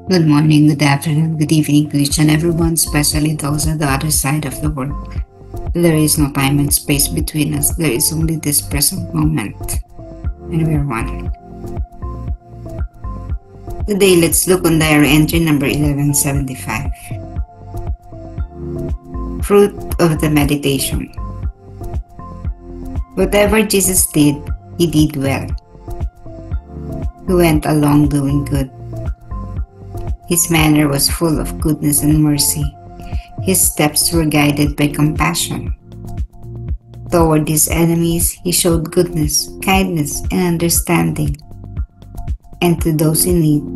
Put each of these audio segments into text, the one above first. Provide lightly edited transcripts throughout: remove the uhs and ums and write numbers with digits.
Good morning, good afternoon, good evening to each and everyone, especially those on the other side of the world. There is no time and space between us, there is only this present moment, and we're one. Today, let's look on diary entry number 1175. Fruit of the meditation. Whatever Jesus did, he did well. He went along doing good. His manner was full of goodness and mercy. His steps were guided by compassion. Toward his enemies, he showed goodness, kindness, and understanding. And to those in need,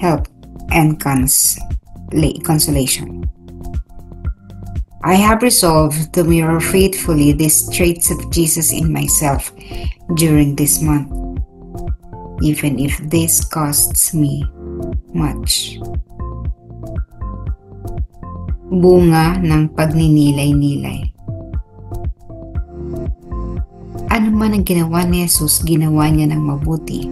help and consolation. I have resolved to mirror faithfully these traits of Jesus in myself during this month, even if this costs me much. Bunga ng pagninilay-nilay. Ano man ang ginawa ni Jesus, ginawa niya ng mabuti.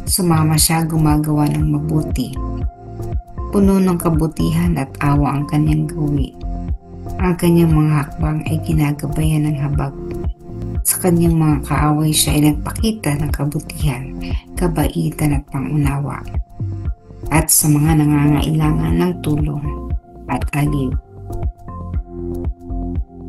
Sumama siya gumagawa ng mabuti. Puno ng kabutihan at awa ang kanyang gawi. Ang kanyang mga hakbang ay ginagabayan ng habag. Sa kanyang mga kaaway siya ay nagpakita ng kabutihan, kabaitan at pangunawa. At sa mga nangangailangan ng tulong at aliw.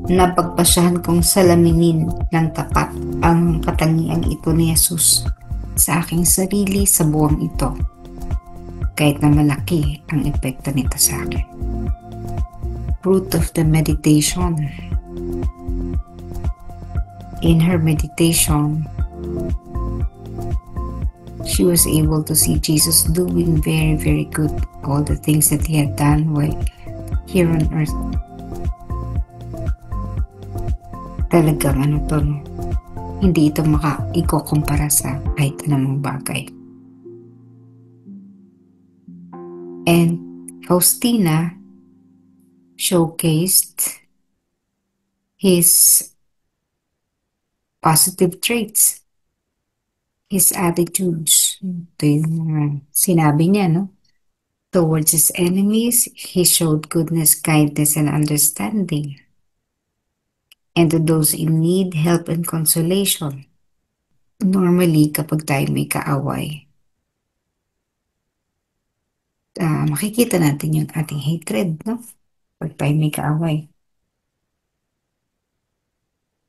Napagpasyahan kong salaminin ng tapat ang katangiang ito ni Jesus sa aking sarili sa buwang ito. Kahit na malaki ang epekto nito sa akin. Fruit of the meditation. In her meditation, she was able to see Jesus doing very, very good all the things that he had done while here on earth. Talagang hindi ito ikukumpara sa kahit anong bagay. And Faustina showcased his positive traits, his attitudes. Ito yung sinabi niya, no? Towards his enemies, he showed goodness, kindness, and understanding. And to those in need, help and consolation. Normally, kapag tayo may kaaway, makikita natin yung ating hatred, no? Pag tayo may kaaway.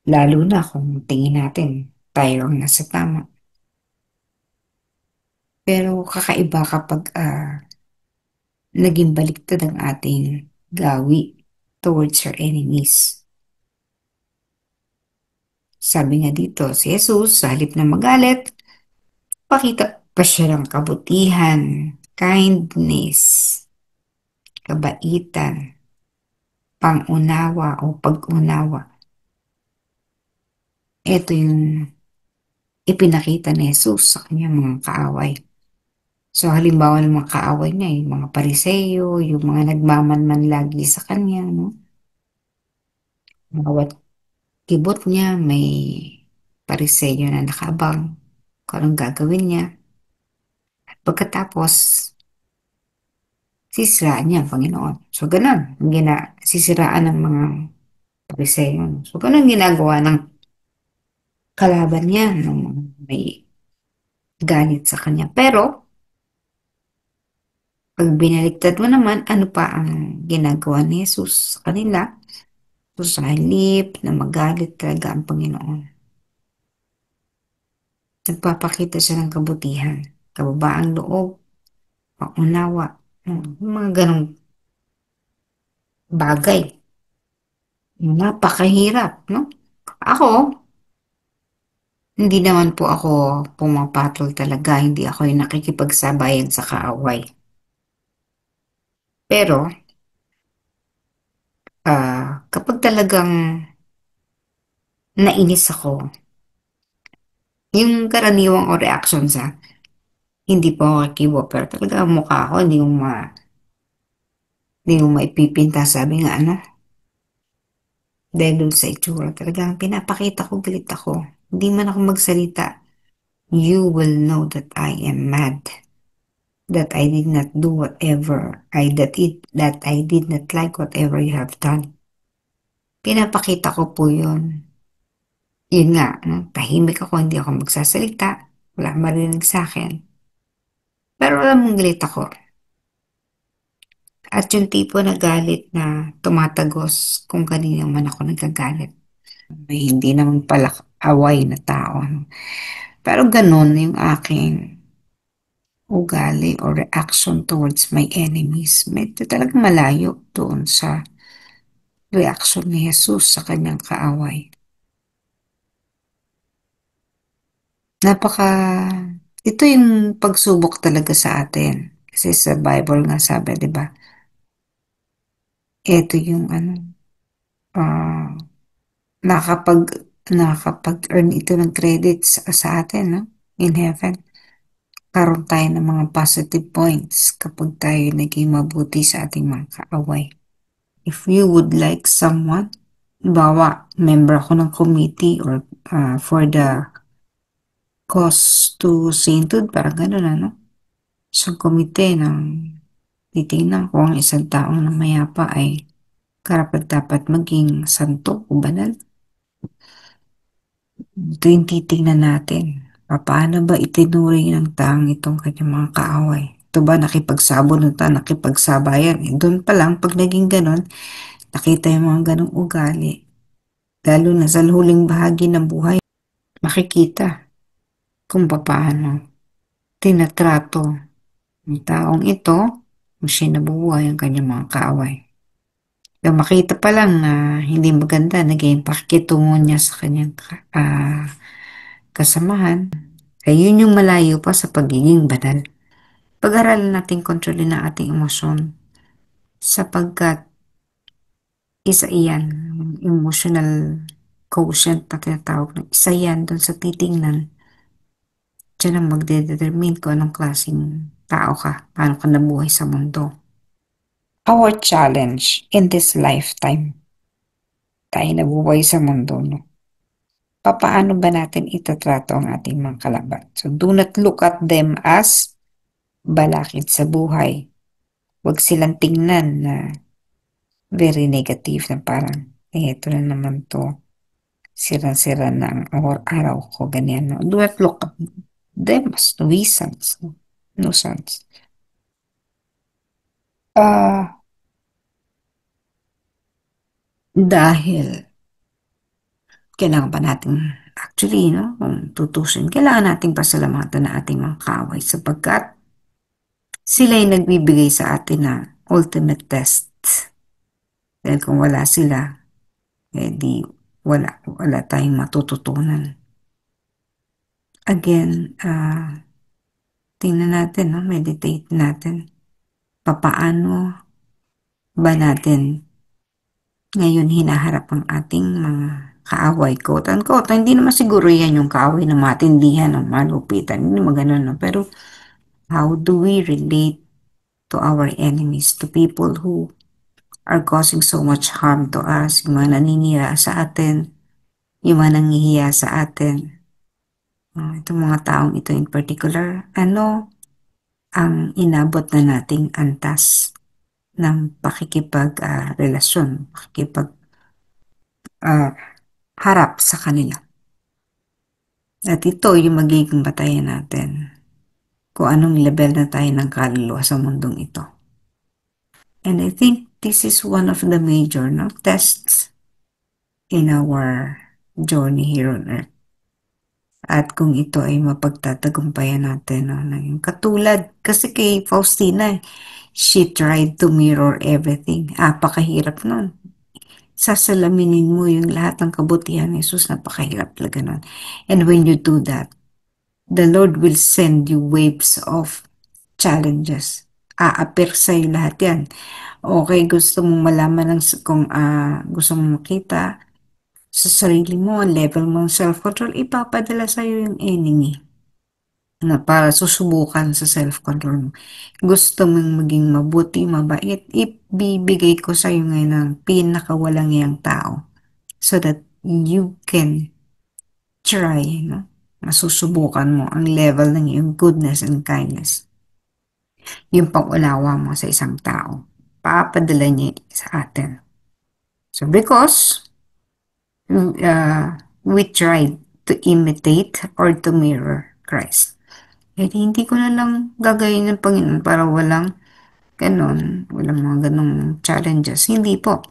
Lalo na kung tingin natin tayo ang nasa tama. Pero kakaiba kapag naging baliktad ang ating gawi towards our enemies. Sabi nga dito, si Jesus, sa halip na magalit, pakita pa siya ng kabutihan, kindness, kabaitan, pangunawa o pag-unawa. Ito yung ipinakita ni Jesus sa kanyang mga kaaway. So halimbawa ng mga kaaway niya, yung mga Pariseyo, yung mga nagmamanman lagi sa kanya, no? Bawat kibot niya, may Pariseyo na nakaabang kung anong gagawin niya. At pagkatapos, sisiraan niya ang Panginoon. So ganun, sisiraan ng mga Pariseyo. So ganun ginagawa ng kalaban niya, nung may galit sa kanya. Pero, pag binaliktad mo naman, ano pa ang ginagawa ni Jesus sa kanila? So, sa halip na magalit talaga ang Panginoon. Nagpapakita siya ng kabutihan, kababaang loob, pangunawa, mga ganong bagay. Napakahirap, no? Ako, hindi naman po ako pumapatol talaga, hindi ako yung nakikipagsabayan sa kaaway. Pero, kapag talagang nainis ako, yung karaniwang o reaction sa hindi po ako kibo, pero talaga ang mukha ko, hindi mo maipipinta, sabi nga, dahil dun sa itsura, talagang pinapakita ko, galit ako. Hindi man ako magsalita, you will know that I am mad. that I did not do whatever that I did not like whatever you have done. Pinapakita ko po yun. Yun nga, no? Tahimik ako, hindi ako magsasalita. Wala marinig sa akin. Pero alam mong galit ako. At yung tipo na galit na tumatagos kung kanino man ako nagagalit. May hindi naman pala away na tao. No? Pero ganun yung aking ugali or reaction towards my enemies. Medyo talagang malayo doon sa reaction ni Jesus sa kanyang kaaway. Napaka, ito yung pagsubok talaga sa atin. Kasi sa Bible nga sabi, di ba? Ito yung ah, nakakapag, nakakapag-earn ito ng credits sa atin, no? In heaven. Karoon tayo ng mga positive points kapag tayo naging mabuti sa ating mga kaaway. If you would like someone, bawa, member ako ng committee or for the cause to sainthood, parang gano'n, ano? Sa komite ng titingnan kung ang isang taong na mayapa ay karapat-dapat maging santo o banal. Ito yung titingnan natin. Paano ba itinuring ng taong itong kanyang mga kaaway? Ito ba nakipagsabunod na, nakipagsabayan? Doon pa lang, pag naging ganon, nakita yung mga ganong ugali. Lalo na sa huling bahagi ng buhay, makikita kung paano tinatrato ng taong ito kung sinabubuhay ang kanyang mga kaaway. Kaya makita pa lang na hindi maganda, naging pakikitungo niya sa kanyang kasamahan. Ay yun yung malayo pa sa pagiging banal. Pag-aralan natin kontrolin ang ating emosyon sapagkat isa iyan, emotional quotient na tinatawag na isa yan doon sa titingnan. Diyan ang magdedetermine kung anong klaseng tao ka, paano ka nabuhay sa mundo. Our challenge in this lifetime, tayo nabubuhay sa mundo, no? Papaano ba natin itatrato ang ating mga kalaban? So, do not look at them as balakid sa buhay. Huwag silang tingnan na very negative na parang, ito na naman to, sira-sira na ang araw ko, ganyan. No? Do not look at them as nuisance. Nuisance. Dahil kailangan pa natin, actually, no, kung tutusin, kailangan nating pasalamatan na ating mga kaaway sapagkat sila ay nagbibigay sa atin na ultimate test. Dahil kung wala sila, di wala tayong matututunan. Again, tingnan natin, no, meditate natin. Papaano ba natin ngayon hinaharap ang ating mga kaaway, quote unquote. Hindi naman siguro yan yung kaaway na matindihan, ng malupitan. Hindi naman ganun, no? Pero how do we relate to our enemies, to people who are causing so much harm to us, yung mga naninira sa atin, yung mga nangihiya sa atin. Itong mga taong ito in particular, ano ang inabot na nating antas ng pakikipag-relasyon, harap sa kanila. At ito yung magiging batayan natin kung anong level na tayo ng kaluluwa sa mundong ito. And I think this is one of the major tests in our journey here on earth. At kung ito ay mapagtatagumpayan natin, yung katulad, kasi kay Faustina, she tried to mirror everything. Apakahirap nun. Sasalaminin mo yung lahat ng kabutihan ni Jesus, napakahirap talaga nun. And when you do that, the Lord will send you waves of challenges. Aapir sa'yo lahat yan. Okay, gusto mong malaman kung gusto mong makita sa sarili mo, level mo ng self-control, ipapadala sa'yo yung enemy na para susubukan sa self-control mo. Gusto mong maging mabuti, mabait, ibibigay ko sa'yo ngayon ng pinakawalang iyang tao so that you can try, masusubukan mo ang level ng iyong goodness and kindness. Yung pang-unawa mo sa isang tao, papadala niya sa atin. So because we tried to imitate or to mirror Christ, eh hindi ko na lang gagawin ng Panginoon para walang walang mga ganong challenges. Hindi po.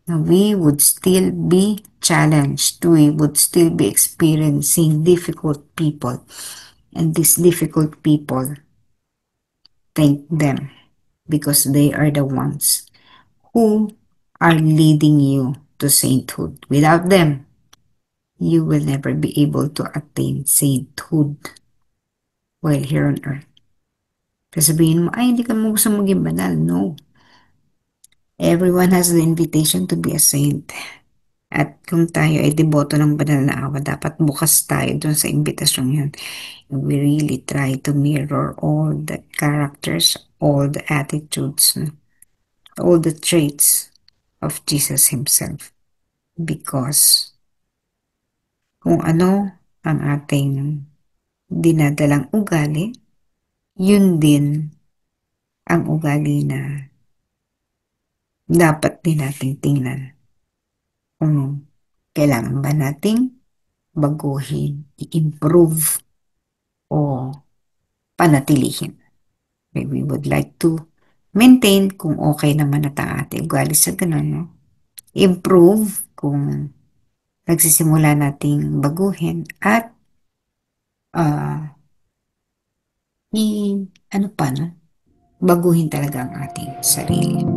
We would still be challenged. We would still be experiencing difficult people. And these difficult people, thank them because they are the ones who are leading you to sainthood. Without them, you will never be able to attain sainthood while here on earth. Sasabihin mo, ay, hindi ka mo gusto maging banal. No. Everyone has the invitation to be a saint. At kung tayo ay deboto ng banal na awa, dapat bukas tayo dun sa imbitasyon yun. We really try to mirror all the characters, all the attitudes, all the traits of Jesus Himself. Because kung ano ang ating dinadalang ugali, yun din ang ugali na dapat din nating tingnan. Kung kailangan ba nating baguhin, i-improve, o panatilihin. We would like to maintain kung okay naman na ang ating ugali sa ganun, no? Improve kung nagsisimula nating baguhin at uh, ano pa, no? Baguhin talaga ang ating sarili.